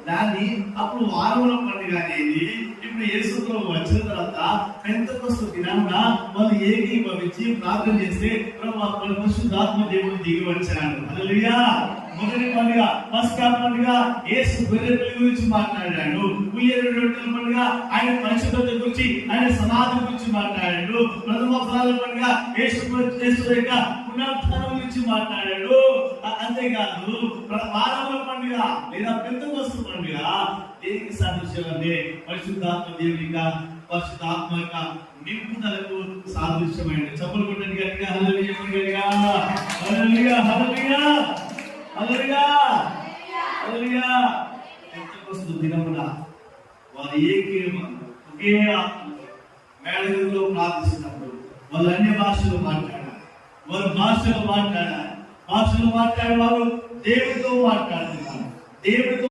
దాన్ని అప్పుడు వారముల పండుగ అనేది ఇప్పుడు యేసుతో వచ్చిన తర్వాత పెంతెకొస్తు దినాన వాళ్ళు ఏకీభవించి ప్రార్థన చేస్తే పరిశుద్ధాత్మ దేవుడు దిగి వచ్చాడు. హల్లెలూయా. మొదటి పండుగ పస్కా పండుగ యేసు గొర్రెపిల్ల గురించి మాట్లాడాడు. ఉయ్యేల రొట్టెల పండుగ ఆయన పరిశుద్ధత గురించి, ఆయన సమాధి గురించి మాట్లాడాడు. ప్రథమ ఫలాల పండుగ యేసు యొక్క పునరుత్థానం గురించి మాట్లాడాడు. అంతేకాదు వారముల పండుగ లేదా పెంతెకొస్తు పండుగ దేనికి సాదృశ్యం అంటే పరిశుద్ధాత్మ దేవుని పరిశుద్ధాత్మ యొక్క నింపుదలకు సాదృశ్యమైనది. చప్పలు కొట్టండి గట్టిగా. హల్లెలూయా. హల్లెలూయా. హల్లెలూయా. హల్లెలూయా. హల్లెలూయా. పెంతెకొస్తు దినమున వారు ఒకే ఆత్మతో మేడగదిలో ప్రార్థిస్తున్నప్పుడు వాళ్ళు అన్య భాషలు మాట్లాడారు. వారు భాషలు మాట్లాడారు. భాషలు మాట్లాడే వారు దేవుడితో మాట్లాడుతున్నారు. దేవుడితో